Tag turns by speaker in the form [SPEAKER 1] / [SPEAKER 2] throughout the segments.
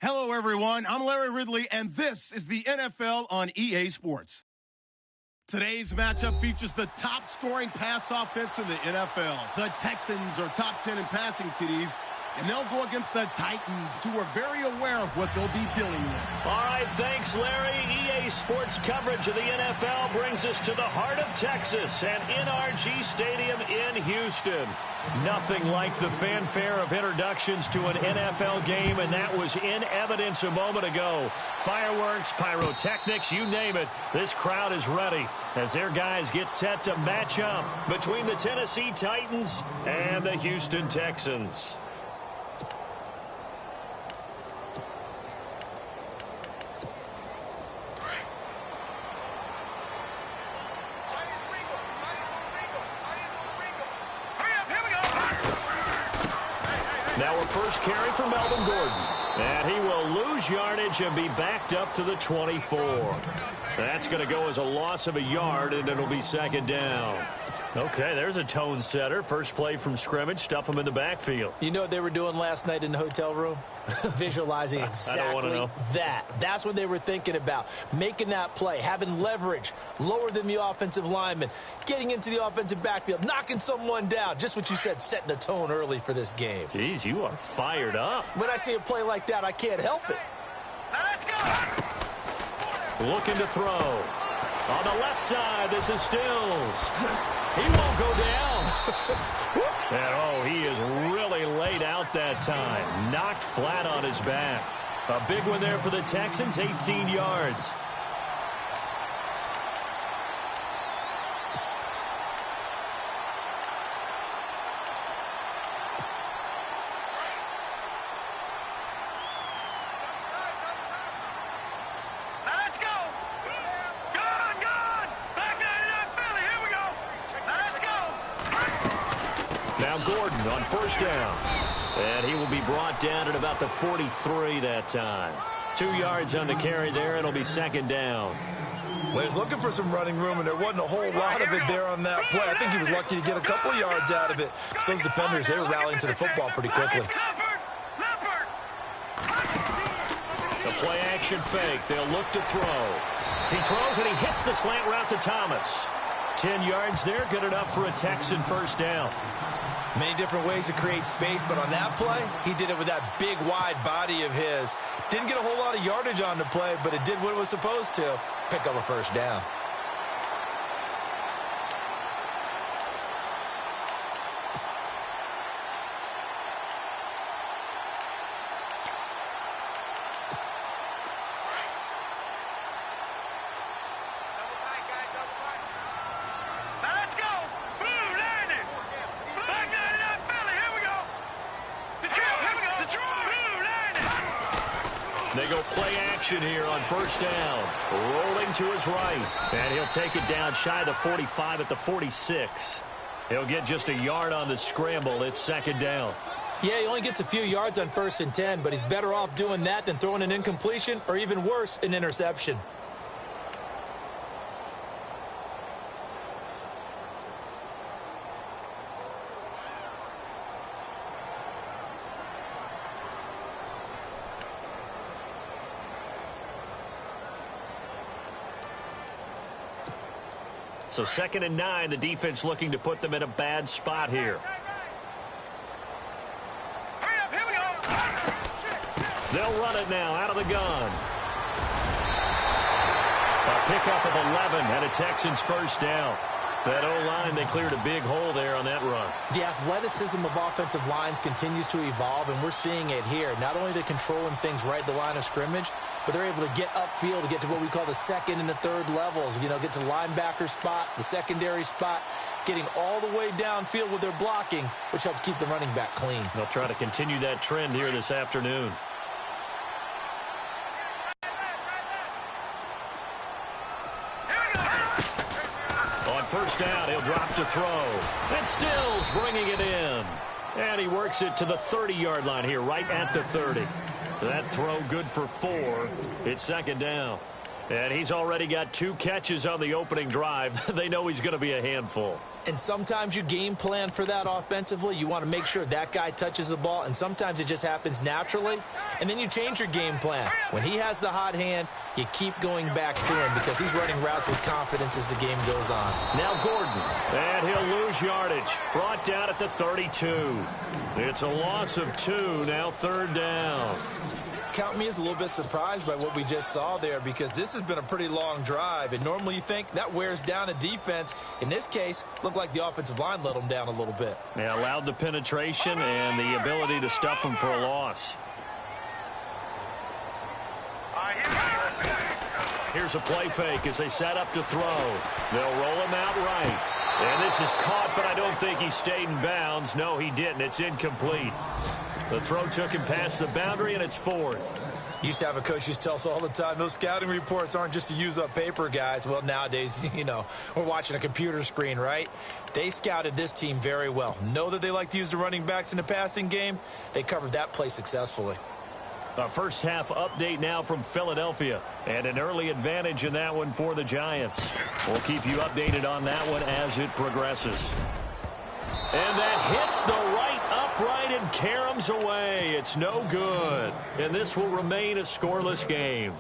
[SPEAKER 1] Hello, everyone. I'm Larry Ridley, and this is the NFL on EA Sports. Today's matchup features the top-scoring pass offense in the NFL. The Texans are top 10 in passing TDs, and they'll go against the Titans, who are very aware of what they'll be dealing with.
[SPEAKER 2] All right, thanks, Larry. EA Sports coverage of the NFL brings us to the heart of Texas and NRG Stadium in Houston. Nothing like the fanfare of introductions to an NFL game, and that was in evidence a moment ago. Fireworks, pyrotechnics, you name it. This crowd is ready as their guys get set to match up between the Tennessee Titans and the Houston Texans. Now a first carry for Melvin Gordon. And he will lose yardage and be backed up to the 24. That's going to go as a loss of a yard, and it'll be second down. Okay, there's a tone setter. First play from scrimmage, stuff him in the backfield.
[SPEAKER 3] You know what they were doing last night in the hotel room? Visualizing exactly that. That's what they were thinking about. Making that play, having leverage, lower than the offensive lineman, getting into the offensive backfield, knocking someone down. Just what you said, setting the tone early for this game.
[SPEAKER 2] Jeez, you are fired up.
[SPEAKER 3] When I see a play like that, I can't help it.
[SPEAKER 2] Now let's go. Looking to throw. On the left side, this is Stills. He won't go down. And, oh, he is really laid out that time. Knocked flat on his back. A big one there for the Texans, 18 yards. On first down. And he will be brought down at about the 43 that time. 2 yards on the carry there. It'll be second down.
[SPEAKER 3] Well, he's looking for some running room, and there wasn't a whole lot of it there on that play. I think he was lucky to get a couple of yards out of it. Because those defenders, they were rallying to the football pretty quickly.
[SPEAKER 2] The play action fake. They'll look to throw. He throws, and he hits the slant route to Thomas. 10 yards there. Good enough for a Texan first down.
[SPEAKER 3] Many different ways to create space, but on that play, he did it with that big, wide body of his. Didn't get a whole lot of yardage on the play, but it did what it was supposed to. Pick up a first down.
[SPEAKER 2] They go play action here on first down. Rolling to his right. And he'll take it down shy of the 45 at the 46. He'll get just a yard on the scramble. It's second down.
[SPEAKER 3] Yeah, he only gets a few yards on 1st and 10, but he's better off doing that than throwing an incompletion or even worse, an interception.
[SPEAKER 2] So 2nd and 9, the defense looking to put them in a bad spot here. They'll run it now out of the gun. A pickup of 11 and a Texans first down. That O-line, they cleared a big hole there on that run.
[SPEAKER 3] The athleticism of offensive lines continues to evolve, and we're seeing it here. Not only they're controlling things right at the line of scrimmage, but they're able to get upfield to get to what we call the 2nd and the 3rd levels. You know, get to linebacker spot, the secondary spot, getting all the way downfield with their blocking, which helps keep the running back clean.
[SPEAKER 2] They'll try to continue that trend here this afternoon. First down, he'll drop to throw. And Stills bringing it in. And he works it to the 30-yard line here, right at the 30. That throw good for 4. It's second down. And he's already got 2 catches on the opening drive. They know he's going to be a handful.
[SPEAKER 3] And sometimes you game plan for that offensively. You want to make sure that guy touches the ball, and sometimes it just happens naturally. And then you change your game plan. When he has the hot hand, you keep going back to him because he's running routes with confidence as the game goes on.
[SPEAKER 2] Now Gordon, and he'll lose yardage. Brought down at the 32. It's a loss of 2, now 3rd down.
[SPEAKER 3] Count me as a little bit surprised by what we just saw there because this has been a pretty long drive, and normally you think that wears down a defense. In this case, looked like the offensive line let them down a little bit.
[SPEAKER 2] Yeah, allowed the penetration and the ability to stuff them for a loss. Here's a play fake as they set up to throw. They'll roll him out right. And this is caught, but I don't think he stayed in bounds. No, he didn't. It's incomplete. The throw took him past the boundary, and it's 4th.
[SPEAKER 3] Used to have a coach used to tell us all the time, those scouting reports aren't just to use up paper, guys. Well, nowadays, you know, we're watching a computer screen, right? They scouted this team very well. Know that they like to use the running backs in the passing game. They covered that play successfully.
[SPEAKER 2] A first half update now from Philadelphia, and an early advantage in that one for the Giants. We'll keep you updated on that one as it progresses. And that hits the right upright and caroms away. It's no good. And this will remain a scoreless game.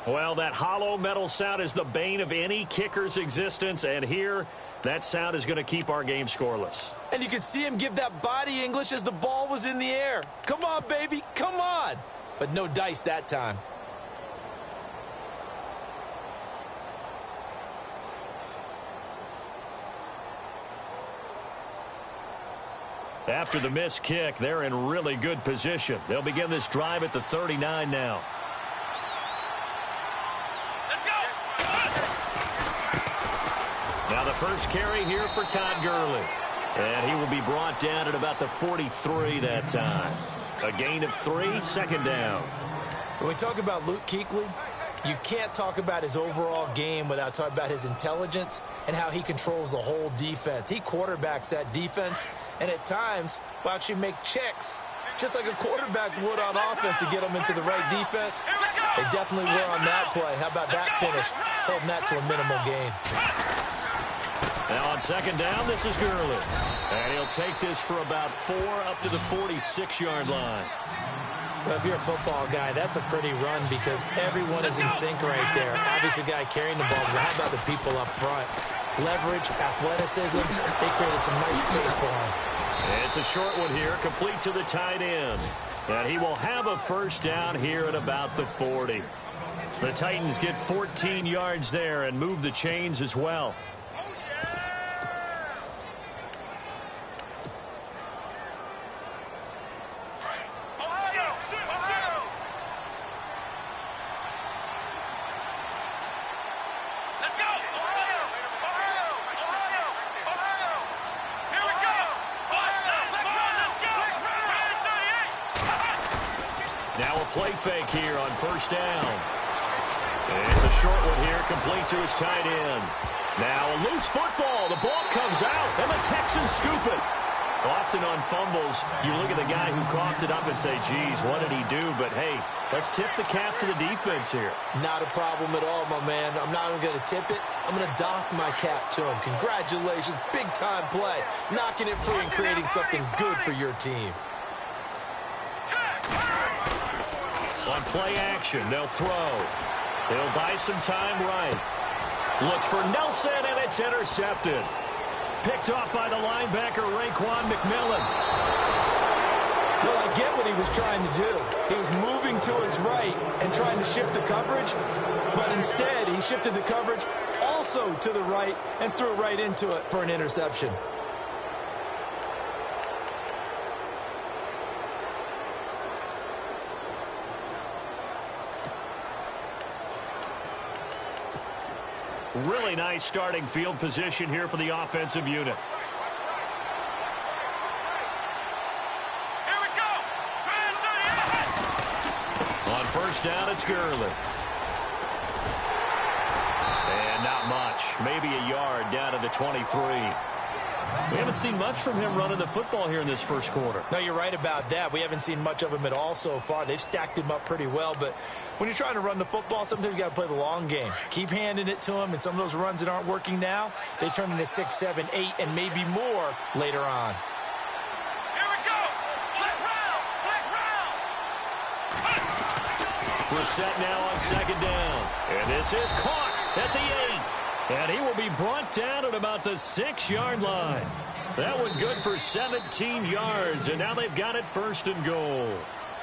[SPEAKER 2] Well, that hollow metal sound is the bane of any kicker's existence. And here, that sound is going to keep our game scoreless.
[SPEAKER 3] And you could see him give that body English as the ball was in the air. Come on, baby. Come on. But no dice that time.
[SPEAKER 2] After the missed kick, they're in really good position. They'll begin this drive at the 39 now.
[SPEAKER 4] Let's go!
[SPEAKER 2] Now the first carry here for Todd Gurley. And he will be brought down at about the 43 that time. A gain of 3, second down.
[SPEAKER 3] When we talk about Luke Kuechly, you can't talk about his overall game without talking about his intelligence and how he controls the whole defense. He quarterbacks that defense, and at times will actually make checks, just like a quarterback would on offense to get them into the right defense. They definitely were on that play. How about that finish? Holding that to a minimal gain.
[SPEAKER 2] Now on second down, this is Gurley. And he'll take this for about 4 up to the 46-yard line.
[SPEAKER 3] Well, if you're a football guy, that's a pretty run because everyone is in sync right there. Obviously, the guy carrying the ball, but how about the people up front? Leverage, athleticism, they created some nice space for him.
[SPEAKER 2] It's a short one here, complete to the tight end. And he will have a first down here at about the 40. The Titans get 14 yards there and move the chains as well. Play fake here on first down. It's a short one here, complete to his tight end. Now a loose football The ball comes out, and the Texans scoop it. Often on fumbles, you look at the guy who coughed it up and say, geez, what did he do? But, hey, let's tip the cap to the defense here.
[SPEAKER 3] Not a problem at all, my man. I'm not even going to tip it. I'm going to doff my cap to him. Congratulations. Big-time play. Knocking it free and creating something good for your team.
[SPEAKER 2] On play action, they'll throw. They'll buy some time right. Looks for Nelson, and it's intercepted. Picked off by the linebacker, Raekwon McMillan.
[SPEAKER 3] Well, I get what he was trying to do. He was moving to his right and trying to shift the coverage, but instead he shifted the coverage also to the right and threw right into it for an interception.
[SPEAKER 2] Really nice starting field position here for the offensive unit.
[SPEAKER 4] Here we go.
[SPEAKER 2] On first down, it's Gurley. And not much. Maybe a yard down to the 23. We haven't seen much from him running the football here in this first quarter.
[SPEAKER 3] No, you're right about that. We haven't seen much of him at all so far. They've stacked him up pretty well, but when you're trying to run the football, sometimes you got to play the long game. Keep handing it to him, and some of those runs that aren't working now, they turn into 6, 7, 8, and maybe more later on.
[SPEAKER 4] Here we go. Flag round.
[SPEAKER 2] We're set now on second down. And this is caught at the 8. And he will be brought down at about the 6-yard line. That one good for 17 yards, and now they've got it first and goal.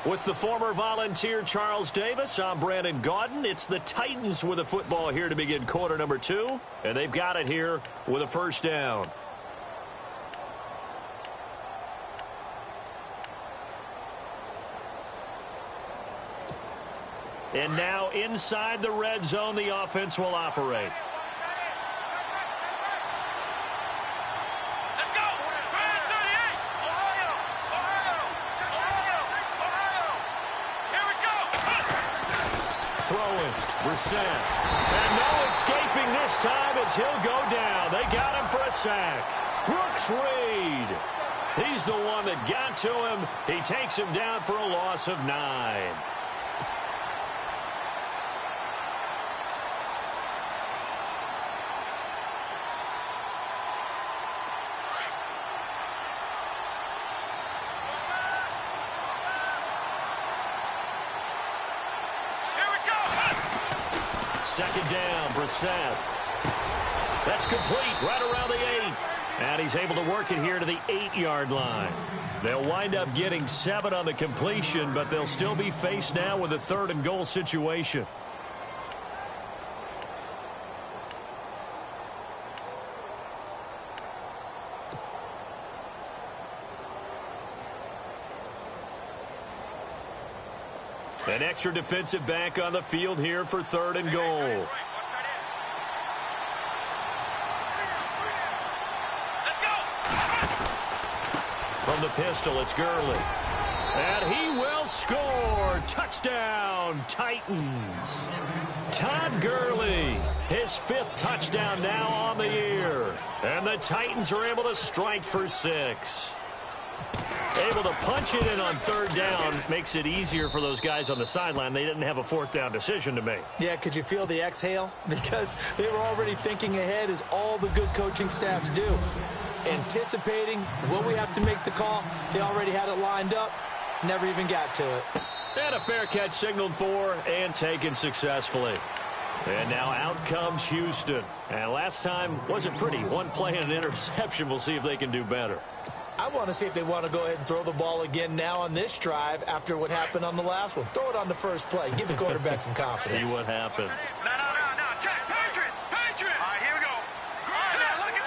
[SPEAKER 2] With the former Volunteer Charles Davis, I'm Brandon Gaudin. It's the Titans with a football here to begin quarter number 2, and they've got it here with a first down. And now inside the red zone, the offense will operate. Brissett. And no escaping this time as he'll go down. They got him for a sack. Brooks Reed. He's the one that got to him. He takes him down for a loss of 9. Second down, Brissett. That's complete right around the 8. And he's able to work it here to the 8-yard line. They'll wind up getting 7 on the completion, but they'll still be faced now with a 3rd and goal situation. An extra defensive back on the field here for 3rd and goal. From the pistol, it's Gurley. And he will score. Touchdown, Titans. Todd Gurley, his 5th touchdown now on the year. And the Titans are able to strike for 6. Able to punch it in on 3rd down makes it easier for those guys on the sideline. They didn't have a 4th down decision to make.
[SPEAKER 3] Yeah, could you feel the exhale? Because they were already thinking ahead, as all the good coaching staffs do. Anticipating what we have to make the call. They already had it lined up. Never even got to it.
[SPEAKER 2] And a fair catch signaled for and taken successfully. And now out comes Houston. And last time wasn't pretty. 1 play and an interception. We'll see if they can do better.
[SPEAKER 3] I want to see if they want to go ahead and throw the ball again now on this drive after what happened on the last one. Throw it on the first play. Give the quarterback some confidence.
[SPEAKER 2] See what happens.
[SPEAKER 4] No. Check. Patriot. All right, here we go. Look at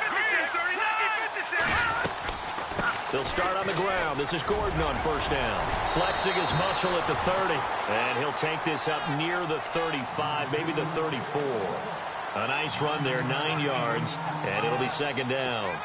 [SPEAKER 4] 56.
[SPEAKER 2] They'll start on the ground. This is Gordon on first down. Flexing his muscle at the 30. And he'll take this up near the 35, maybe the 34. A nice run there, 9 yards, and it'll be 2nd down.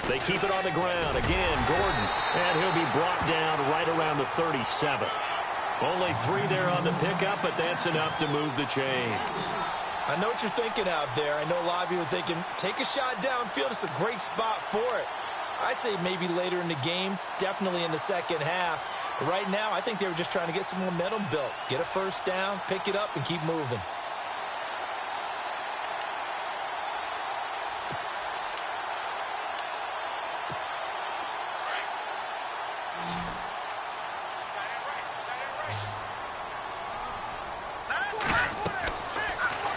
[SPEAKER 2] They keep it on the ground. Again, Gordon. And he'll be brought down right around the 37. Only 3 there on the pickup, but that's enough to move the chains.
[SPEAKER 3] I know what you're thinking out there. I know a lot of you are thinking, take a shot downfield. It's a great spot for it. I'd say maybe later in the game, definitely in the second half. But right now, I think they were just trying to get some momentum built. Get a first down, pick it up, and keep moving.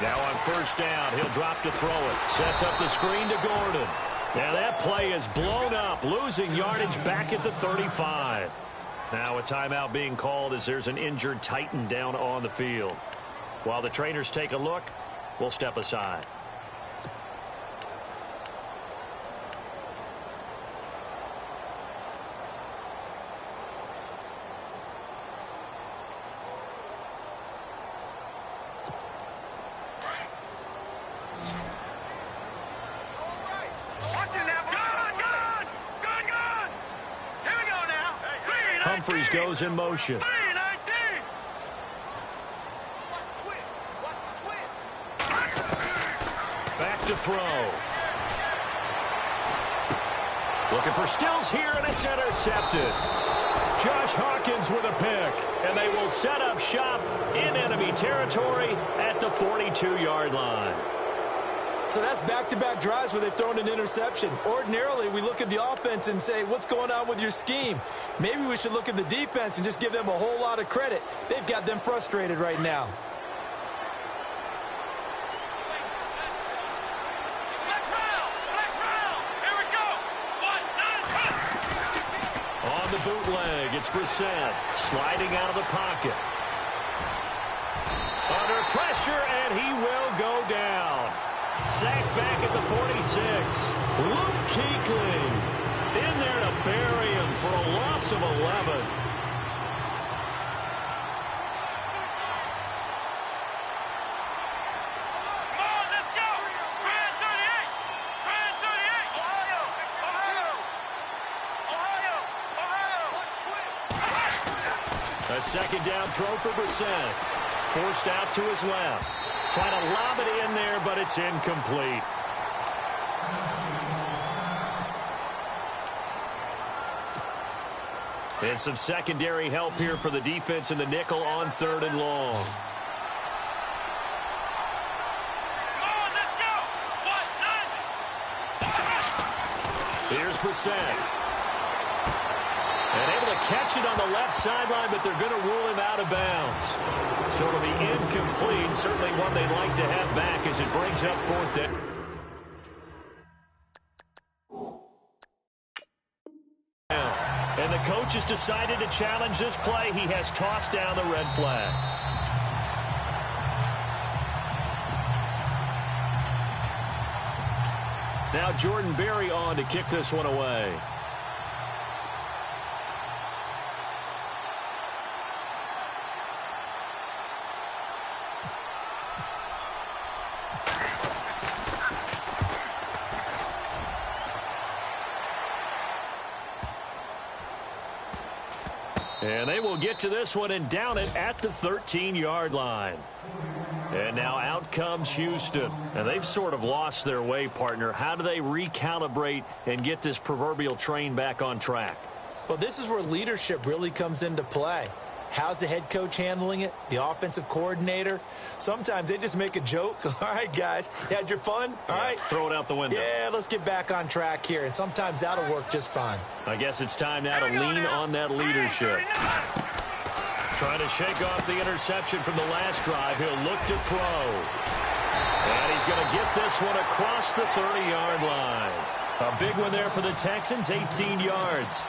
[SPEAKER 2] Now on first down, he'll drop to throw it. Sets up the screen to Gordon. Now that play is blown up, losing yardage back at the 35. Now a timeout being called as there's an injured Titan down on the field. While the trainers take a look, we'll step aside. Humphries goes in motion. Back to throw. Looking for Stills here, and it's intercepted. Josh Hawkins with a pick, and they will set up shop in enemy territory at the 42-yard line.
[SPEAKER 3] So that's back-to-back drives where they've thrown an interception. Ordinarily, we look at the offense and say, what's going on with your scheme? Maybe we should look at the defense and just give them a whole lot of credit. They've got them frustrated right now.
[SPEAKER 2] On the bootleg, it's Brissett sliding out of the pocket. Under pressure, and he will go down. Sacked back at the 46. Luke Kuechly in there to bury him for a loss of 11.
[SPEAKER 4] Come on, let's go! Brand 38! Brand 38! Ohio!
[SPEAKER 2] A second down throw for Brissett. Forced out to his left. Trying to lob it in there, but it's incomplete. And some secondary help here for the defense in the nickel on 3rd and long.
[SPEAKER 4] Come on, let's go!
[SPEAKER 2] Here's Brissett. And able to catch it on the left sideline, but they're going to rule him out of bounds. So it'll be incomplete. Certainly one they'd like to have back as it brings up 4th down. And the coach has decided to challenge this play. He has tossed down the red flag. Now Jordan Berry on to kick this one away. And they will get to this one and down it at the 13-yard line. And now out comes Houston. And they've sort of lost their way, partner. How do they recalibrate and get this proverbial train back on track?
[SPEAKER 3] Well, this is where leadership really comes into play. How's the head coach handling it? The offensive coordinator? Sometimes they just make a joke. All right, guys, you had your fun? All right.
[SPEAKER 2] Throw it out the window.
[SPEAKER 3] Yeah, let's get back on track here. And sometimes that'll work just fine.
[SPEAKER 2] I guess it's time now to lean on that leadership. Trying to shake off the interception from the last drive. He'll look to throw. And he's going to get this one across the 30-yard line. A big one there for the Texans, 18 yards.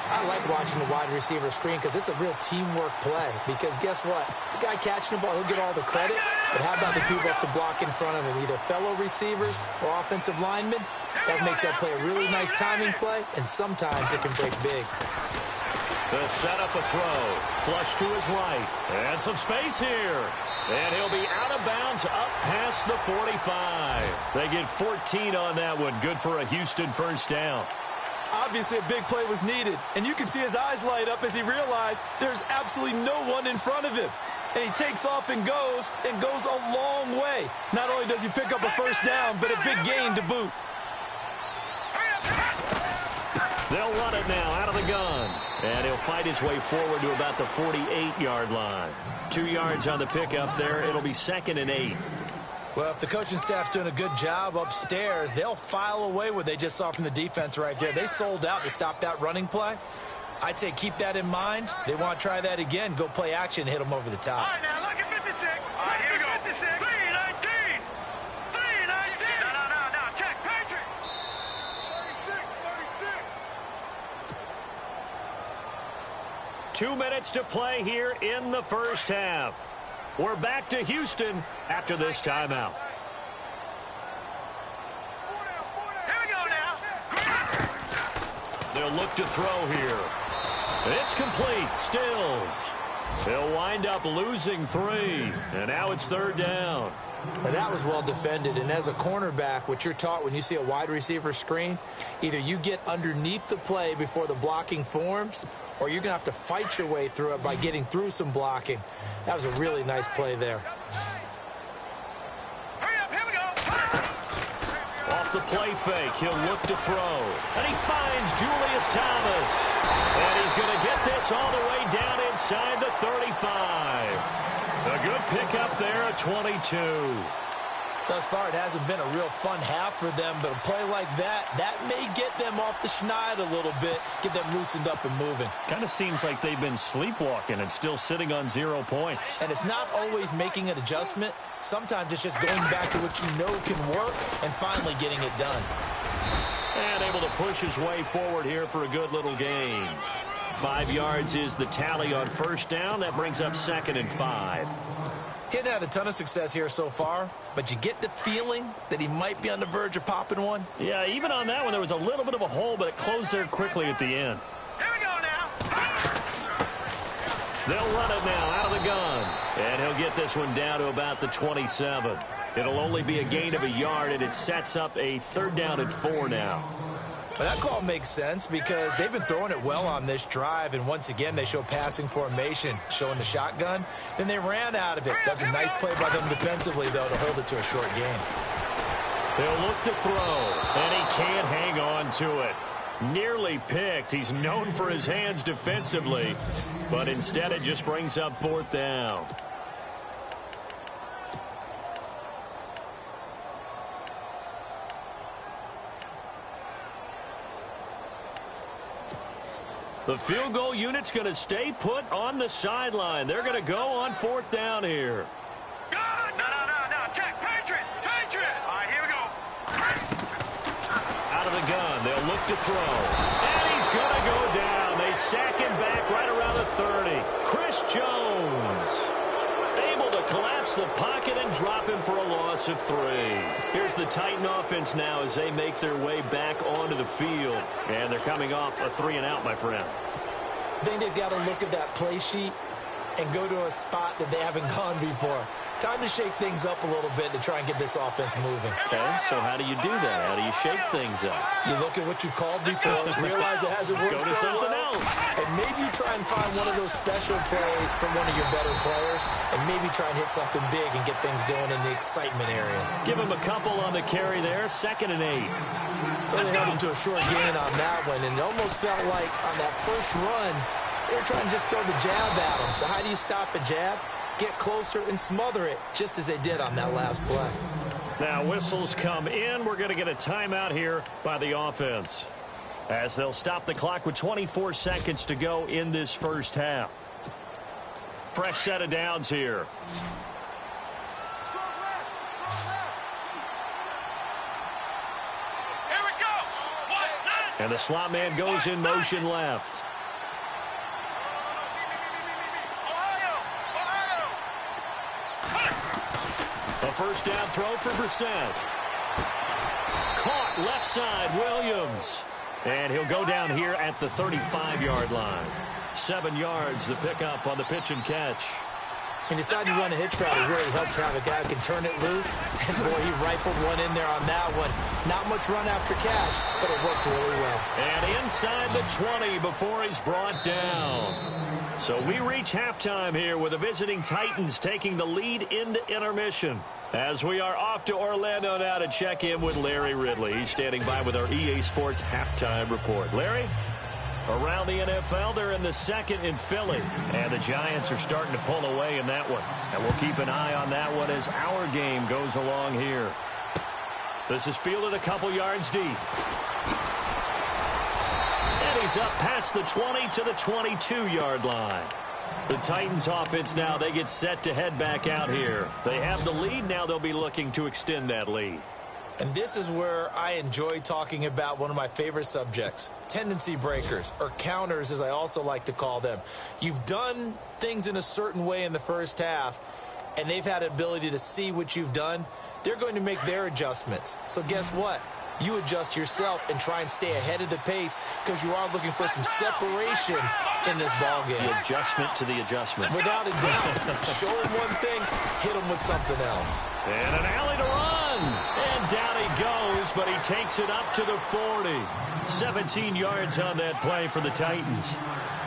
[SPEAKER 3] I like watching the wide receiver screen because it's a real teamwork play. Because guess what? The guy catching the ball, he'll get all the credit. But how about the people have to block in front of him, either fellow receivers or offensive linemen? That makes that play a really nice timing play, and sometimes it can break big.
[SPEAKER 2] To set up a throw. Flush to his right. And some space here. And he'll be out of bounds up past the 45. They get 14 on that one. Good for a Houston first down.
[SPEAKER 3] Obviously, a big play was needed. And you can see his eyes light up as he realized there's absolutely no one in front of him. And he takes off and goes a long way. Not only does he pick up a first down, but a big gain to boot.
[SPEAKER 2] They'll run it now out of the gun. And he'll fight his way forward to about the 48-yard line. 2 yards on the pickup there. It'll be 2nd and 8.
[SPEAKER 3] Well, if the coaching staff's doing a good job upstairs, they'll file away what they just saw from the defense right there. They sold out to stop that running play. I'd say keep that in mind. They want to try that again. Go play action, hit them over the top.
[SPEAKER 4] All right, now look at 56. All right, here we go. 56. 319. 319. No. Check. Patrick.
[SPEAKER 2] 36. 2 minutes to play here in the first half. We're back to Houston after this timeout.
[SPEAKER 4] Here we go now.
[SPEAKER 2] They'll look to throw here. It's complete. Stills. They'll wind up losing 3. And now it's 3rd down.
[SPEAKER 3] Now that was well defended, and as a cornerback, what you're taught when you see a wide receiver screen, either you get underneath the play before the blocking forms, or you're going to have to fight your way through it by getting through some blocking. That was a really nice play there.
[SPEAKER 4] Hurry up, here we go.
[SPEAKER 2] Off the play fake, he'll look to throw. And he finds Julius Thomas. And he's going to get this all the way down inside the 35. A good pickup there at 22.
[SPEAKER 3] Thus far, it hasn't been a real fun half for them, but a play like that may get them off the schneid a little bit, get them loosened up and moving.
[SPEAKER 2] Kind of seems like they've been sleepwalking and still sitting on 0 points.
[SPEAKER 3] And it's not always making an adjustment. Sometimes it's just going back to what you know can work and finally getting it done.
[SPEAKER 2] And able to push his way forward here for a good little gain. 5 yards is the tally on first down. That brings up 2nd and 5.
[SPEAKER 3] He hadn't had a ton of success here so far, but you get the feeling that he might be on the verge of popping one.
[SPEAKER 2] Yeah, even on that one, there was a little bit of a hole, but it closed there quickly at the end.
[SPEAKER 4] Here we go now.
[SPEAKER 2] They'll run it now out of the gun. And he'll get this one down to about the 27. It'll only be a gain of a yard, and it sets up a 3rd down and 4 now.
[SPEAKER 3] But that call makes sense because they've been throwing it well on this drive, and once again they show passing formation, showing the shotgun. Then they ran out of it. That's a nice play by them defensively, though, to hold it to a short gain.
[SPEAKER 2] He'll look to throw, and he can't hang on to it. Nearly picked. He's known for his hands defensively, but instead it just brings up 4th down. The field goal unit's going to stay put on the sideline. They're going to go on 4th down here.
[SPEAKER 4] Good. No. Check. Patriot. All right, here we go.
[SPEAKER 2] Out of the gun, they'll look to throw. And he's going to go down. They sack him back right around the 30. Chris Jones able to collapse the pocket and drop him for a loss of 3. Here's the Titan offense now as they make their way back onto the field. And they're coming off a 3-and-out, my friend.
[SPEAKER 3] I think they've got to look at that play sheet and go to a spot that they haven't gone before. Time to shake things up a little bit to try and get this offense moving.
[SPEAKER 2] Okay, so how do you do that? How do you shake things up?
[SPEAKER 3] You look at what you've called before, realize it hasn't worked
[SPEAKER 2] Go to
[SPEAKER 3] so
[SPEAKER 2] something
[SPEAKER 3] well,
[SPEAKER 2] else.
[SPEAKER 3] and maybe you try and find one of those special plays from one of your better players, and maybe try and hit something big and get things going in the excitement area.
[SPEAKER 2] Give him a couple on the carry there, 2nd and 8.
[SPEAKER 3] Well, they held him to a short gain on that one, and it almost felt like on that first run, they were trying to just throw the jab at him. So how do you stop a jab? Get closer and smother it, just as they did on that last play.
[SPEAKER 2] Now whistles come in. We're going to get a timeout here by the offense, as they'll stop the clock with 24 seconds to go in this first half. Fresh set of downs here.
[SPEAKER 4] Here we go.
[SPEAKER 2] And the slot man goes in motion left. A first down throw for Brissett. Caught left side, Williams. And he'll go down here at the 35-yard line. 7 yards, the pickup on the pitch and catch.
[SPEAKER 3] He decided to run a hitch route. It really helped to have a guy who can turn it loose. And, boy, he rifled one in there on that one. Not much run after catch, but it worked really well.
[SPEAKER 2] And inside the 20 before he's brought down. So we reach halftime here with the visiting Titans taking the lead into intermission. As we are off to Orlando now to check in with Larry Ridley. He's standing by with our EA Sports halftime report. Larry? Around the NFL, they're in the second in Philly. And the Giants are starting to pull away in that one. And we'll keep an eye on that one as our game goes along here. This is fielded a couple yards deep. And he's up past the 20 to the 22-yard line. The Titans offense now, they get set to head back out here. They have the lead. Now they'll be looking to extend that lead.
[SPEAKER 3] And this is where I enjoy talking about one of my favorite subjects, tendency breakers, or counters as I also like to call them. You've done things in a certain way in the first half, and they've had the ability to see what you've done. They're going to make their adjustments. So guess what? You adjust yourself and try and stay ahead of the pace because you are looking for some separation in this ballgame.
[SPEAKER 2] The adjustment to the adjustment.
[SPEAKER 3] Without a doubt. Show them one thing, hit them with something else.
[SPEAKER 2] And an alley to run. And down he goes, but he takes it up to the 40. 17 yards on that play for the Titans.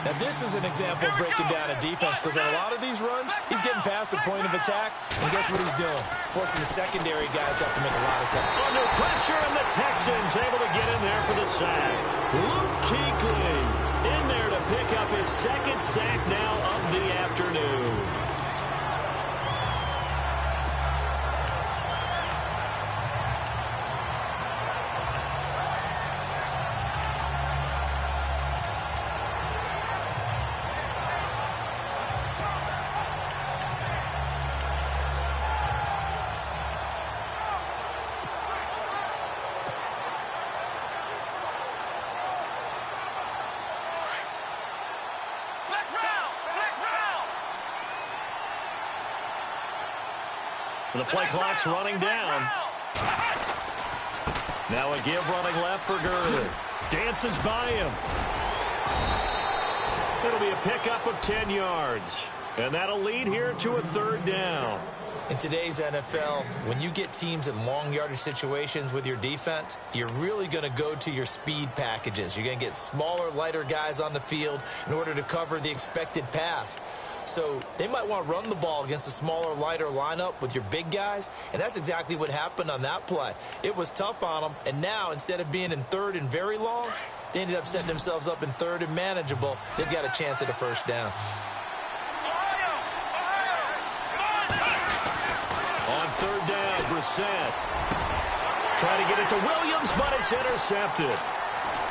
[SPEAKER 3] Now, this is an example of breaking down a defense because on a lot of these runs, he's getting past the point of attack, and guess what he's doing? Forcing the secondary guys to have to make a lot of tackles.
[SPEAKER 2] Under pressure, and the Texans able to get in there for the sack. Luke Kuechly in there to pick up his second sack now of the afternoon. The play clock's running down. Now a give running left for Gurley. Dances by him. It'll be a pickup of 10 yards. And that'll lead here to a third down.
[SPEAKER 3] In today's NFL, when you get teams in long yardage situations with your defense, you're really going to go to your speed packages. You're going to get smaller, lighter guys on the field in order to cover the expected pass. So they might want to run the ball against a smaller, lighter lineup with your big guys, and that's exactly what happened on that play. It was tough on them, and now instead of being in third and very long, they ended up setting themselves up in third and manageable. They've got a chance at a first down.
[SPEAKER 2] On third down, Brissett. Trying to get it to Williams, but it's intercepted.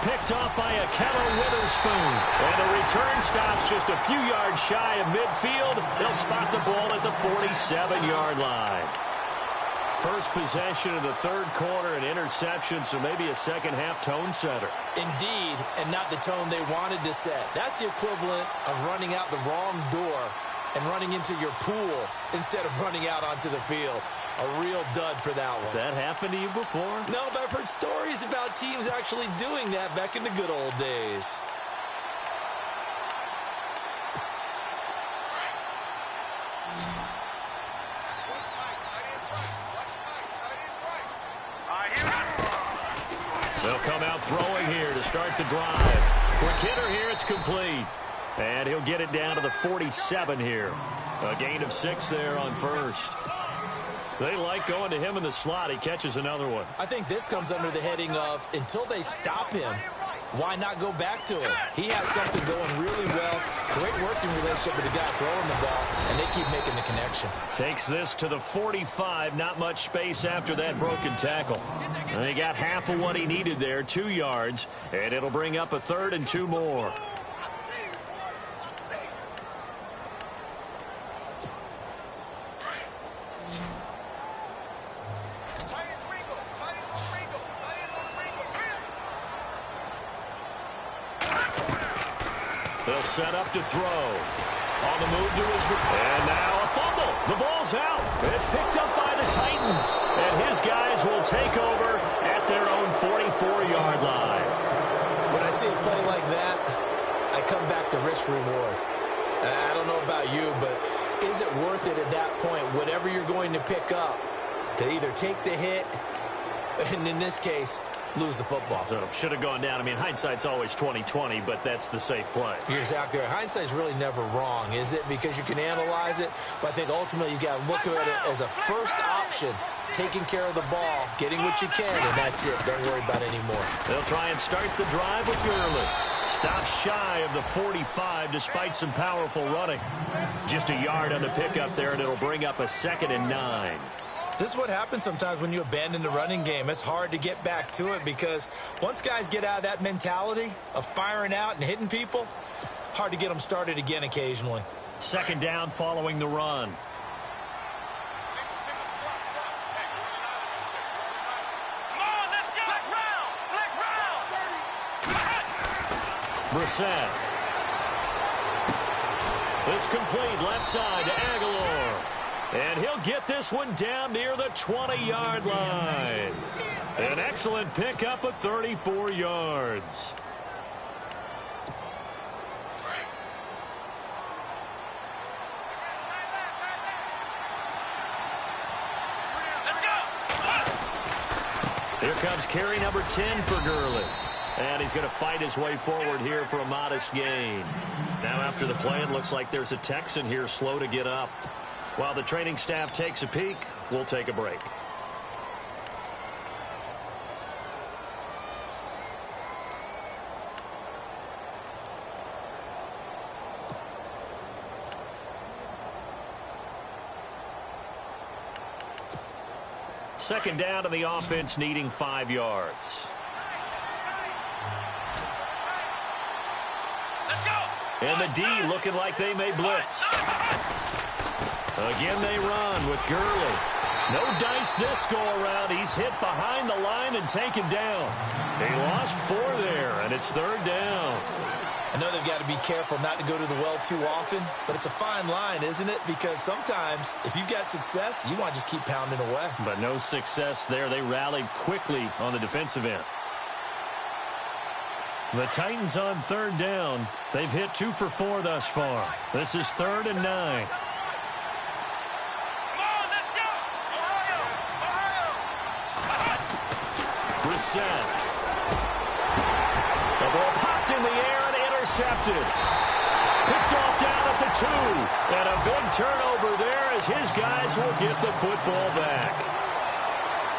[SPEAKER 2] Picked off by a Keller Witherspoon. And the return stops just a few yards shy of midfield. They'll spot the ball at the 47-yard line. First possession of the third quarter, an interception, so maybe a second-half tone setter.
[SPEAKER 3] Indeed, and not the tone they wanted to set. That's the equivalent of running out the wrong door and running into your pool instead of running out onto the field. A real dud for that one.
[SPEAKER 2] Has that happened to you before?
[SPEAKER 3] No, but I've heard stories about teams actually doing that back in the good old days.
[SPEAKER 2] They'll come out throwing here to start the drive. Quick hitter here, it's complete. And he'll get it down to the 47 here. A gain of 6 there on first. They like going to him in the slot. He catches another one.
[SPEAKER 3] I think this comes under the heading of until they stop him, why not go back to him? He has something going really well. Great working relationship with the guy throwing the ball, and they keep making the connection.
[SPEAKER 2] Takes this to the 45. Not much space after that broken tackle. And he got half of what he needed there, 2 yards, and it'll bring up a third and 2 more. They'll set up to throw. On the move to his... And now a fumble. The ball's out. It's picked up by the Titans. And his guys will take over at their own 44-yard line.
[SPEAKER 3] When I see a play like that, I come back to risk-reward. I don't know about you, but is it worth it at that point, whatever you're going to pick up, to either take the hit, and in this case, lose the football?
[SPEAKER 2] So should have gone down. I mean, hindsight's always 20/20, but that's the safe play.
[SPEAKER 3] You're exactly right. Hindsight's really never wrong, is it? Because you can analyze it, but I think ultimately you got to look at it as a first option, taking care of the ball, getting what you can, and that's it. Don't worry about it anymore.
[SPEAKER 2] They'll try and start the drive with Gurley. Stops shy of the 45 despite some powerful running. Just a yard on the pickup there, and it'll bring up a 2nd and 9.
[SPEAKER 3] This is what happens sometimes when you abandon the running game. It's hard to get back to it because once guys get out of that mentality of firing out and hitting people, hard to get them started again occasionally.
[SPEAKER 2] 2nd down following the run. Brissett. It's complete left side to Aguilar. And he'll get this one down near the 20-yard line. An excellent pickup of 34 yards. Here comes carry number 10 for Gurley. And he's going to fight his way forward here for a modest gain. Now after the play, it looks like there's a Texan here slow to get up. While the training staff takes a peek, we'll take a break. Second down to the offense, needing 5 yards. And the D looking like they may blitz. Again they run with Gurley. No dice this go around. He's hit behind the line and taken down. He lost 4 there, and it's 3rd down.
[SPEAKER 3] I know they've got to be careful not to go to the well too often, but it's a fine line, isn't it? Because sometimes if you've got success, you want to just keep pounding away.
[SPEAKER 2] But no success there. They rallied quickly on the defensive end. The Titans on 3rd down. They've hit 2 for 4 thus far. This is 3rd and 9.
[SPEAKER 4] Come on, let's go! Ohio!
[SPEAKER 2] Brissett. The ball popped in the air and intercepted. Picked off down at the 2. And a big turnover there as his guys will get the football back.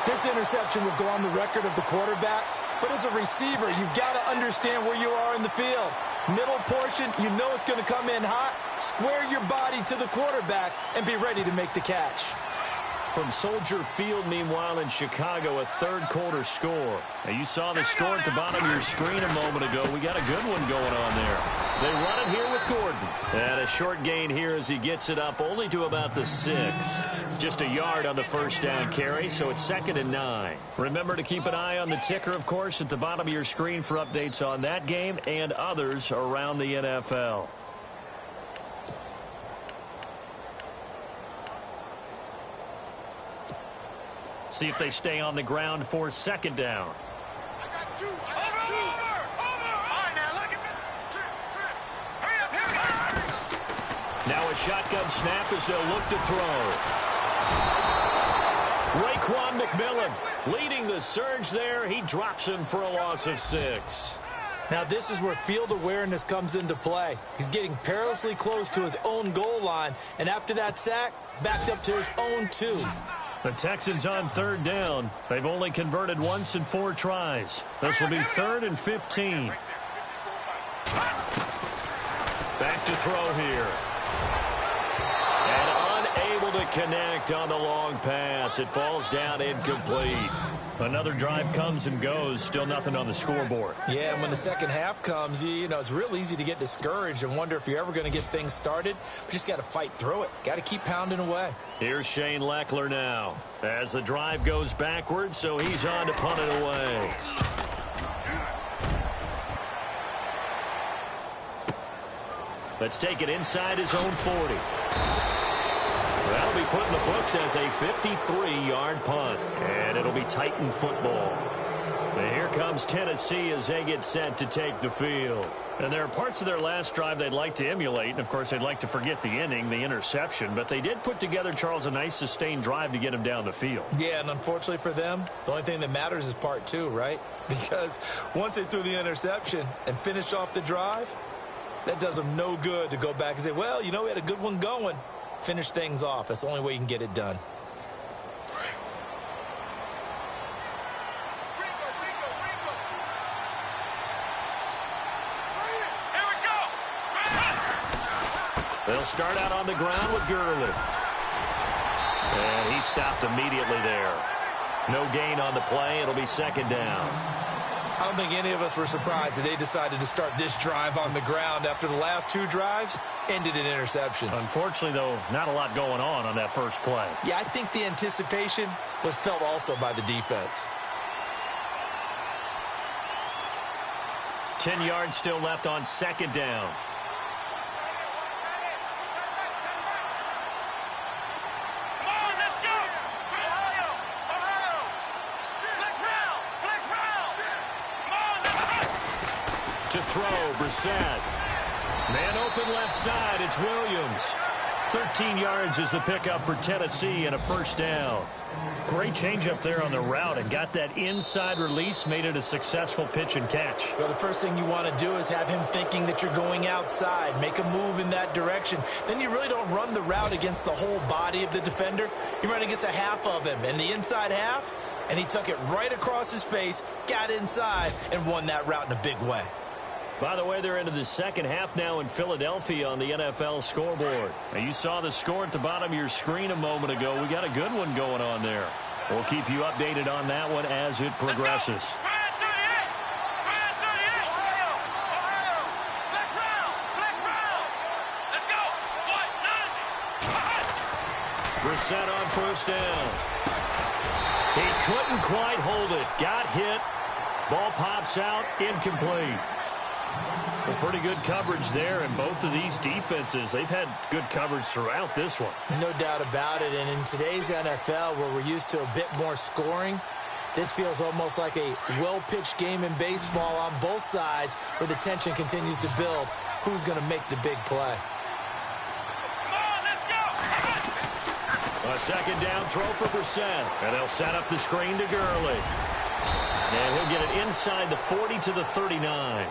[SPEAKER 3] This interception will go on the record of the quarterback. But as a receiver, you've got to understand where you are in the field. Middle portion, you know it's going to come in hot. Square your body to the quarterback and be ready to make the catch.
[SPEAKER 2] From Soldier Field, meanwhile, in Chicago, a third-quarter score. Now, you saw the score at the bottom of your screen a moment ago. We got a good one going on there. They run it here with Gordon. And a short gain here as he gets it up only to about the 6. Just a yard on the first down carry, so it's 2nd and 9. Remember to keep an eye on the ticker, of course, at the bottom of your screen for updates on that game and others around the NFL. See if they stay on the ground for 2nd down.
[SPEAKER 4] I got 2. Over. All right, now look at me. Trip. Hurry up.
[SPEAKER 2] Now a shotgun snap as they'll look to throw. Raekwon McMillan leading the surge there. He drops him for a loss of 6.
[SPEAKER 3] Now this is where field awareness comes into play. He's getting perilously close to his own goal line, and after that sack, backed up to his own 2.
[SPEAKER 2] The Texans on 3rd down. They've only converted once in 4 tries. This will be 3rd and 15. Back to throw here. And unable to connect on the long pass. It falls down incomplete. Another drive comes and goes. Still nothing on the scoreboard.
[SPEAKER 3] Yeah, and when the second half comes, you know, it's real easy to get discouraged and wonder if you're ever going to get things started. But you just got to fight through it. Got to keep pounding away.
[SPEAKER 2] Here's Shane Leckler now as the drive goes backwards, so he's on to punt it away. Let's take it inside his own 40. That'll be put in the books as a 53-yard punt, and it'll be Titan football. And here comes Tennessee as they get set to take the field. And there are parts of their last drive they'd like to emulate, and of course they'd like to forget the inning, the interception, but they did put together, Charles, a nice sustained drive to get them down the field.
[SPEAKER 3] Yeah, and unfortunately for them, the only thing that matters is part two, right? Because once they threw the interception and finished off the drive, that does them no good to go back and say, well, you know, we had a good one going. Finish things off. That's the only way you can get it done.
[SPEAKER 2] They'll start out on the ground with Gurley. And he stopped immediately there. No gain on the play. It'll be second down.
[SPEAKER 3] I don't think any of us were surprised that they decided to start this drive on the ground after the last two drives ended in interceptions.
[SPEAKER 2] Unfortunately, though, not a lot going on that first play.
[SPEAKER 3] Yeah, I think the anticipation was felt also by the defense.
[SPEAKER 2] 10 yards still left on second down. To throw, Brissett. Man open left side, it's Williams. 13 yards is the pickup for Tennessee and a first down. Great change up there on the route and got that inside release, made it a successful pitch and catch.
[SPEAKER 3] Well, the first thing you want to do is have him thinking that you're going outside, make a move in that direction. Then you really don't run the route against the whole body of the defender. You run against a half of him, and the inside half, and he took it right across his face, got inside, and won that route in a big way.
[SPEAKER 2] By the way, they're into the second half now in Philadelphia on the NFL scoreboard. Now, you saw the score at the bottom of your screen a moment ago. We got a good one going on there. We'll keep you updated on that one as it progresses. Brissett on first down. He couldn't quite hold it. Got hit. Ball pops out. Incomplete. Well, pretty good coverage there, and both of these defenses, they've had good coverage throughout this one.
[SPEAKER 3] No doubt about it, and in today's NFL, where we're used to a bit more scoring, this feels almost like a well-pitched game in baseball on both sides where the tension continues to build. Who's going to make the big play?
[SPEAKER 2] A second down throw for Brissett, and they'll set up the screen to Gurley. And he'll get it inside the 40 to the 39.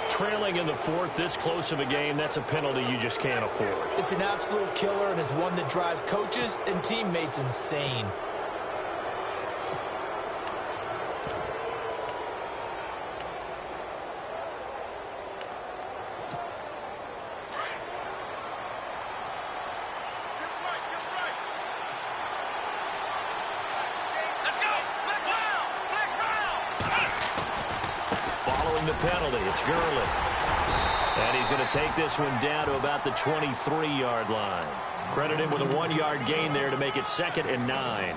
[SPEAKER 2] Trailing in the fourth, this close of a game, that's a penalty you just can't afford.
[SPEAKER 3] It's an absolute killer, and it's one that drives coaches and teammates insane.
[SPEAKER 2] Following the penalty, it's Gurley. And he's going to take this one down to about the 23-yard line. Credit him with a 1-yard gain there to make it 2nd and 9.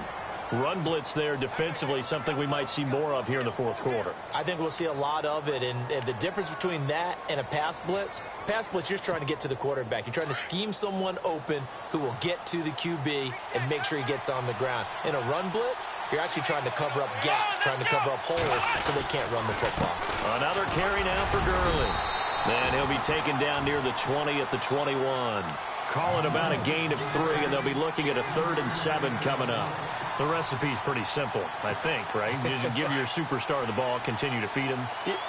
[SPEAKER 2] Run blitz there defensively, something we might see more of here in the fourth quarter.
[SPEAKER 3] I think we'll see a lot of it, and the difference between that and a pass blitz, you're just trying to get to the quarterback. You're trying to scheme someone open who will get to the QB and make sure he gets on the ground. In a run blitz, you're actually trying to cover up gaps, trying to cover up holes so they can't run the football.
[SPEAKER 2] Another carry now for Gurley. And he'll be taken down near the 20 at the 21. Call it about a gain of 3, and they'll be looking at a 3rd and 7 coming up. The recipe's pretty simple, I think, right? You just give your superstar the ball, continue to feed him.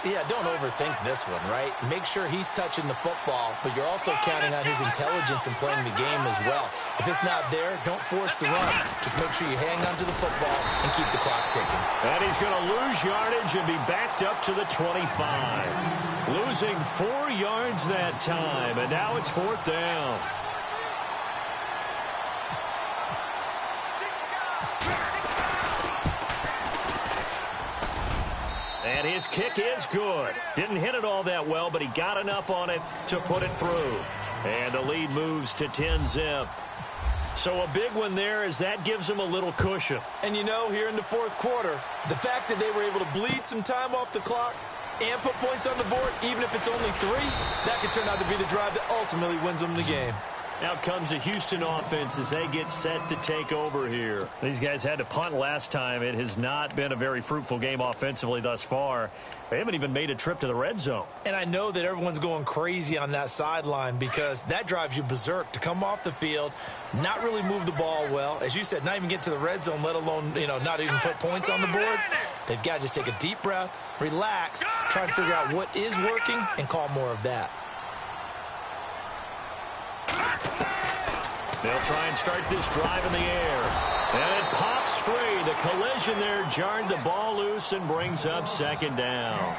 [SPEAKER 3] Yeah, don't overthink this one, right? Make sure he's touching the football, but you're also counting on his intelligence in playing the game as well. If it's not there, don't force the run. Just make sure you hang on to the football and keep the clock ticking.
[SPEAKER 2] And he's going to lose yardage and be backed up to the 25. Losing 4 yards that time, and now it's 4th down. And his kick is good. Didn't hit it all that well, but he got enough on it to put it through. And the lead moves to 10-zip. So a big one there as that gives him a little cushion.
[SPEAKER 3] And you know, here in the fourth quarter, the fact that they were able to bleed some time off the clock and put points on the board, even if it's only 3, that could turn out to be the drive that ultimately wins them the game.
[SPEAKER 2] Out comes the Houston offense as they get set to take over here. These guys had to punt last time. It has not been a very fruitful game offensively thus far. They haven't even made a trip to the red zone.
[SPEAKER 3] And I know that everyone's going crazy on that sideline because that drives you berserk to come off the field, not really move the ball well. As you said, not even get to the red zone, let alone, not even put points on the board. They've got to just take a deep breath, relax, try and figure out what is working and call more of that.
[SPEAKER 2] They'll try and start this drive in the air. And it pops free. The collision there jarred the ball loose and brings up second down.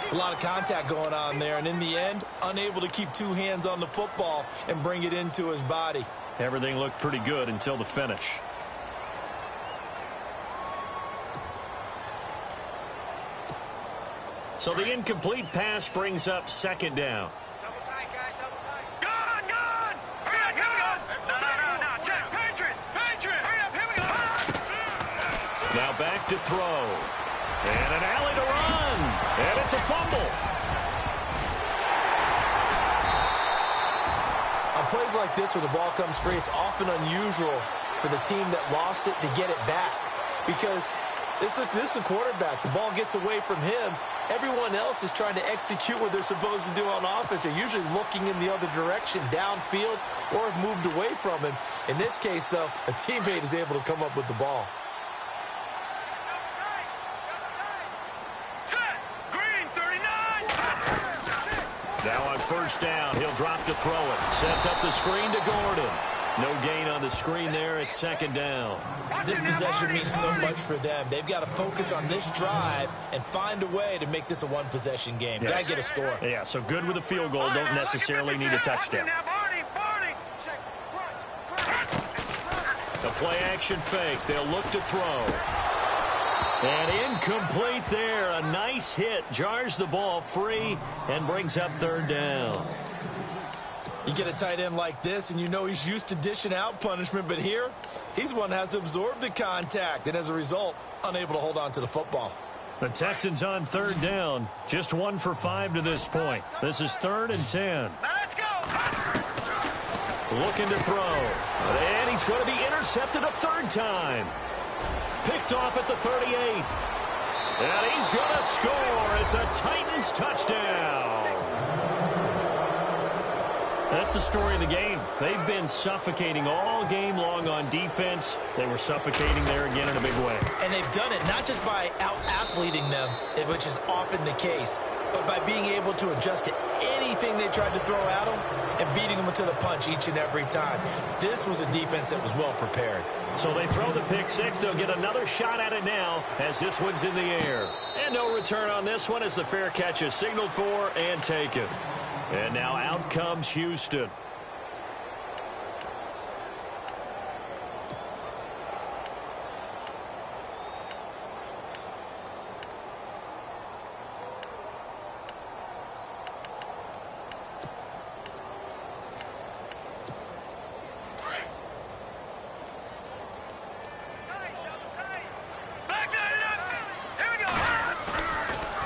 [SPEAKER 3] It's a lot of contact going on there, and in the end, unable to keep two hands on the football and bring it into his body.
[SPEAKER 2] Everything looked pretty good until the finish. So the incomplete pass brings up second down. Now back to throw. And an alley to run. And it's a fumble.
[SPEAKER 3] On plays like this where the ball comes free, it's often unusual for the team that lost it to get it back. Because this is the quarterback. The ball gets away from him. Everyone else is trying to execute what they're supposed to do on offense. They're usually looking in the other direction, downfield, or have moved away from him. In this case, though, a teammate is able to come up with the ball.
[SPEAKER 2] Now on first down, he'll drop to throw it. Sets up the screen to Gordon. No gain on the screen there. It's second down.
[SPEAKER 3] This possession means so much for them. They've got to focus on this drive and find a way to make this a one-possession game.
[SPEAKER 2] Yes.
[SPEAKER 3] Got to get a score.
[SPEAKER 2] Yeah, so good with a field goal. Don't necessarily need a touchdown. The play-action fake. They'll look to throw. And incomplete there. A nice hit. Jars the ball free and brings up third down.
[SPEAKER 3] You get a tight end like this, and you know he's used to dishing out punishment, but here, he's the one that has to absorb the contact, and as a result, unable to hold on to the football.
[SPEAKER 2] The Texans on third down. Just 1 for 5 to this point. This is 3rd and 10.
[SPEAKER 4] Let's go.
[SPEAKER 2] Looking to throw. And he's going to be intercepted a third time. Picked off at the 38. And he's going to score. It's a Titans touchdown. That's the story of the game. They've been suffocating all game long on defense. They were suffocating there again in a big way.
[SPEAKER 3] And they've done it not just by out-athleting them, which is often the case, but by being able to adjust to anything they tried to throw at them and beating them to the punch each and every time. This was a defense that was well prepared.
[SPEAKER 2] So they throw the pick six. They'll get another shot at it now as this one's in the air. And no return on this one as the fair catch is signaled for and taken. And now out comes Houston.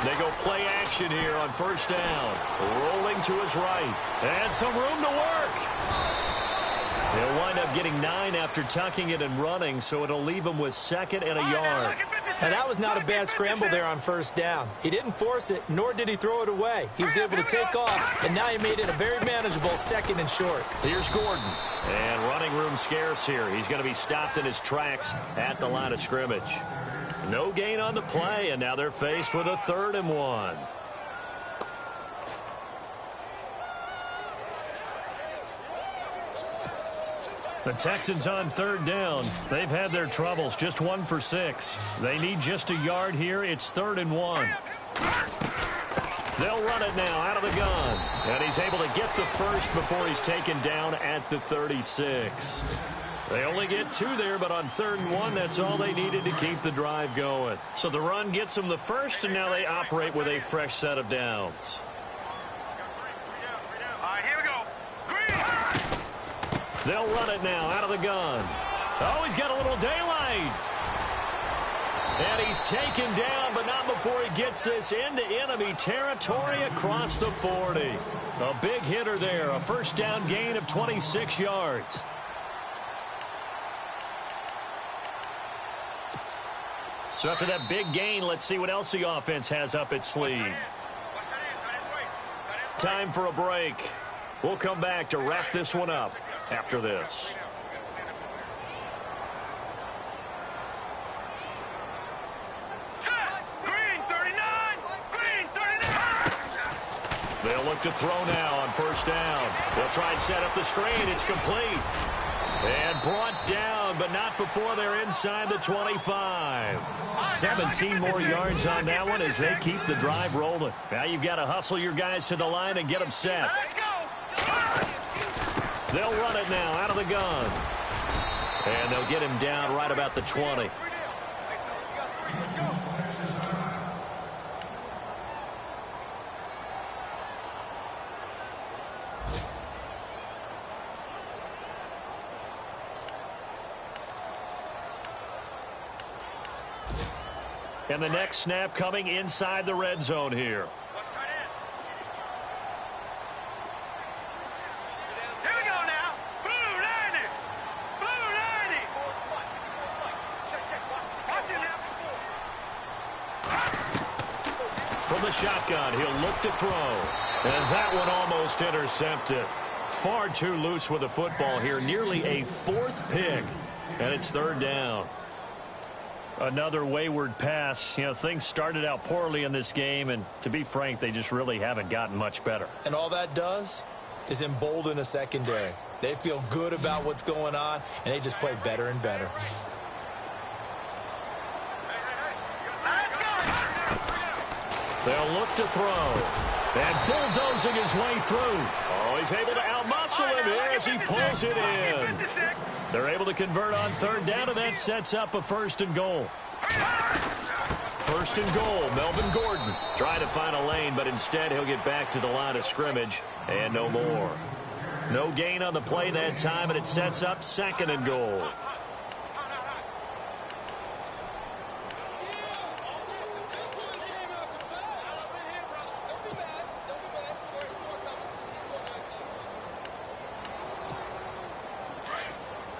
[SPEAKER 2] They go play action here on first down. Rolling to his right. And some room to work. They'll wind up getting 9 after tucking it and running, so it'll leave them with 2nd and a yard.
[SPEAKER 3] And that was not a bad scramble there on first down. He didn't force it, nor did he throw it away. He was able to take off, and now he made it a very manageable 2nd and short.
[SPEAKER 2] Here's Gordon. And running room scarce here. He's going to be stopped in his tracks at the line of scrimmage. No gain on the play, and now they're faced with a 3rd and 1. The Texans on third down. They've had their troubles, just 1 for 6. They need just a yard here. It's 3rd and 1. They'll run it now out of the gun. And he's able to get the first before he's taken down at the 36. They only get 2 there, but on 3rd and 1, that's all they needed to keep the drive going. So the run gets them the first, and now they operate with a fresh set of downs.
[SPEAKER 4] All right, here we go. Green.
[SPEAKER 2] They'll run it now out of the gun. Oh, he's got a little daylight. And he's taken down, but not before he gets this into enemy territory across the 40. A big hitter there, a first down gain of 26 yards. So after that big gain, let's see what else the offense has up its sleeve. Time for a break. We'll come back to wrap this one up after this. They'll look to throw now on first down. They'll try and set up the screen. It's complete. And brought down, but not before they're inside the 25. 17 more yards on that one as they keep the drive rolling. Now you've got to hustle your guys to the line and get them set. They'll run it now out of the gun. And they'll get him down right about the 20. And the next snap coming inside the red zone here.
[SPEAKER 4] Here we go now. Blue 90. Blue 90. Watch it now.
[SPEAKER 2] From the shotgun, he'll look to throw. And that one almost intercepted. Far too loose with the football here. Nearly a fourth pick. And it's third down. Another wayward pass. You know, things started out poorly in this game, and to be frank, they just really haven't gotten much better.
[SPEAKER 3] And all that does is embolden a secondary. They feel good about what's going on, and they just play better and better.
[SPEAKER 2] They'll look to throw. And bulldozing his way through. Oh, he's able to outmuscle him here as he pulls it in. They're able to convert on third down, and that sets up a first and goal. First and goal, Melvin Gordon trying to find a lane, but instead he'll get back to the line of scrimmage and no more. No gain on the play that time, and it sets up second and goal.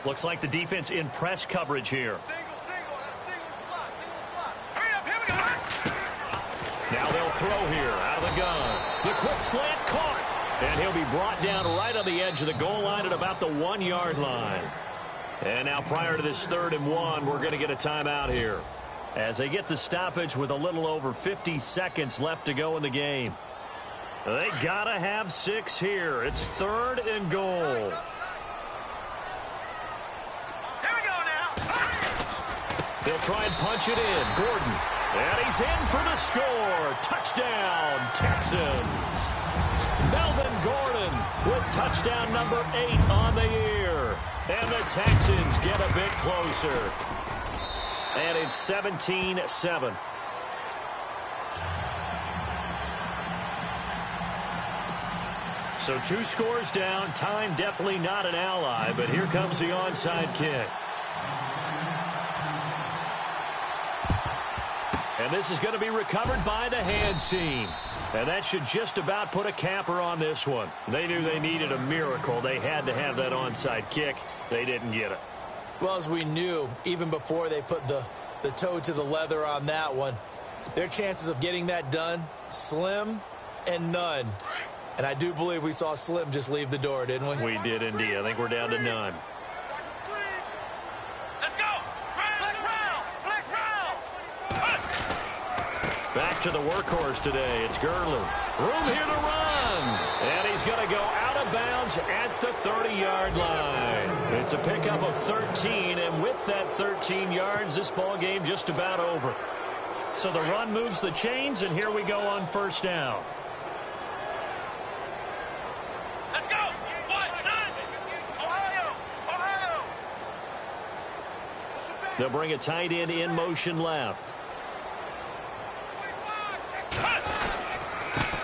[SPEAKER 2] Looks like the defense in press coverage here. Now they'll throw here out of the gun. The quick slant caught. And he'll be brought down right on the edge of the goal line at about the 1-yard line. And now prior to this 3rd and 1, we're going to get a timeout here. As they get the stoppage with a little over 50 seconds left to go in the game. They got to have 6 here. It's 3rd and goal. They'll try and punch it in. Gordon. And he's in for the score. Touchdown, Texans. Melvin Gordon with touchdown number 8 on the year. And the Texans get a bit closer. And it's 17-7. So 2 scores down. Time definitely not an ally, but here comes the onside kick. And this is going to be recovered by the hands team. And that should just about put a capper on this one. They knew they needed a miracle. They had to have that onside kick. They didn't get it.
[SPEAKER 3] Well, as we knew, even before they put the toe to the leather on that one, their chances of getting that done, slim and none. And I do believe we saw Slim just leave the door, didn't we?
[SPEAKER 2] We did indeed. I think we're down to none. Back to the workhorse today. It's Gurley. Room here to run. And he's going to go out of bounds at the 30-yard line. It's a pickup of 13, and with that 13 yards, this ball game just about over. So the run moves the chains, and here we go on first down.
[SPEAKER 4] Let's go. Ohio.
[SPEAKER 2] They'll bring a tight end in motion left.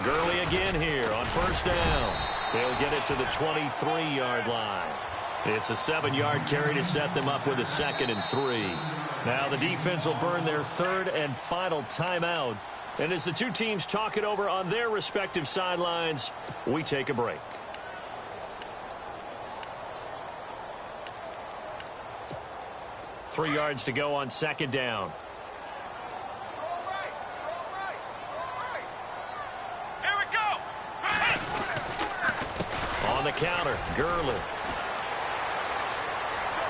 [SPEAKER 2] Gurley again here on first down. They'll get it to the 23-yard line. It's a 7-yard carry to set them up with a 2nd and 3. Now the defense will burn their third and final timeout. And as the two teams talk it over on their respective sidelines, we take a break. Three yards to go on second down.
[SPEAKER 4] Here we go.
[SPEAKER 2] On the counter,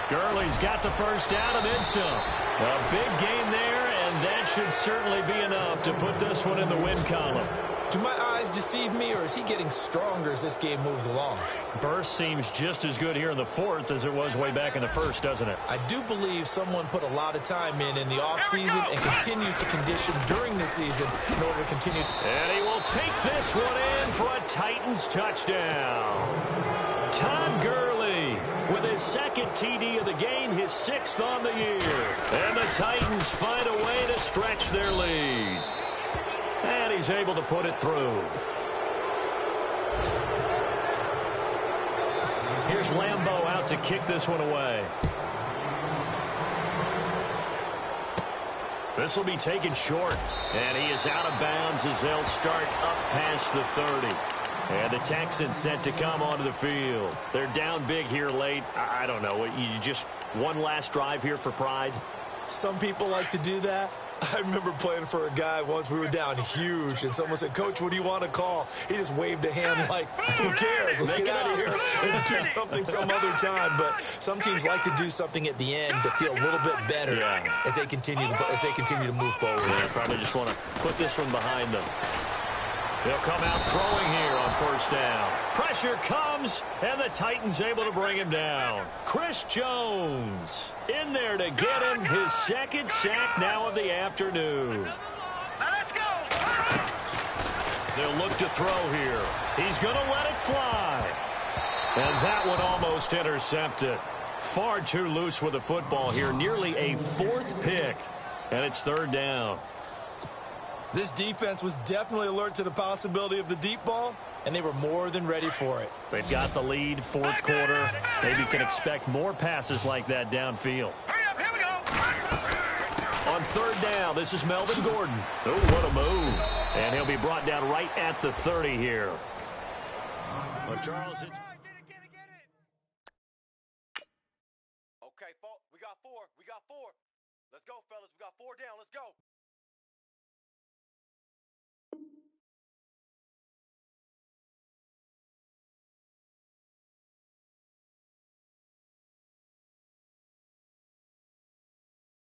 [SPEAKER 2] Gurley's got the first down and then some. A big gain there, and that should certainly be enough to put this one in the win column.
[SPEAKER 3] Do my eyes deceive me, or is he getting stronger as this game moves along?
[SPEAKER 2] Burst seems just as good here in the fourth as it was way back in the first, doesn't it?
[SPEAKER 3] I do believe someone put a lot of time in the offseason and continues to condition during the season in order to continue.
[SPEAKER 2] And he will take this one in for a Titans touchdown. Todd Gurley with his second TD of the game, his sixth on the year. And the Titans find a way to stretch their lead. And he's able to put it through. Here's Lambeau out to kick this one away. This will be taken short. And he is out of bounds as they'll start up past the 30. And the Texans set to come onto the field. They're down big here late. I don't know. You just one last drive here for pride?
[SPEAKER 3] Some people like to do that. I remember playing for a guy once. We were down huge, and someone said, "Coach, what do you want to call?" He just waved a hand like, "Who cares? Let's get out of here and do something some other time." But some teams like to do something at the end to feel a little bit better as they continue to move forward.
[SPEAKER 2] Yeah, probably just want to put this one behind them. They'll come out throwing here on first down. Pressure comes, and the Titans able to bring him down. Chris Jones in there to get him his second sack now of the afternoon.
[SPEAKER 4] Now let's go.
[SPEAKER 2] They'll look to throw here. He's going to let it fly. And that one almost intercepted. Far too loose with the football here. Nearly a fourth pick. And it's third down.
[SPEAKER 3] This defense was definitely alert to the possibility of the deep ball, and they were more than ready for it.
[SPEAKER 2] They've got the lead, fourth quarter. Maybe can expect more passes like that downfield.
[SPEAKER 4] Hurry up, here we go.
[SPEAKER 2] On third down, this is Melvin Gordon. Oh, what a move. And he'll be brought down right at the 30 here. Well, Charles, it's...
[SPEAKER 4] Get it.
[SPEAKER 5] Okay, we got four. Let's go, fellas. We got 4 down. Let's go.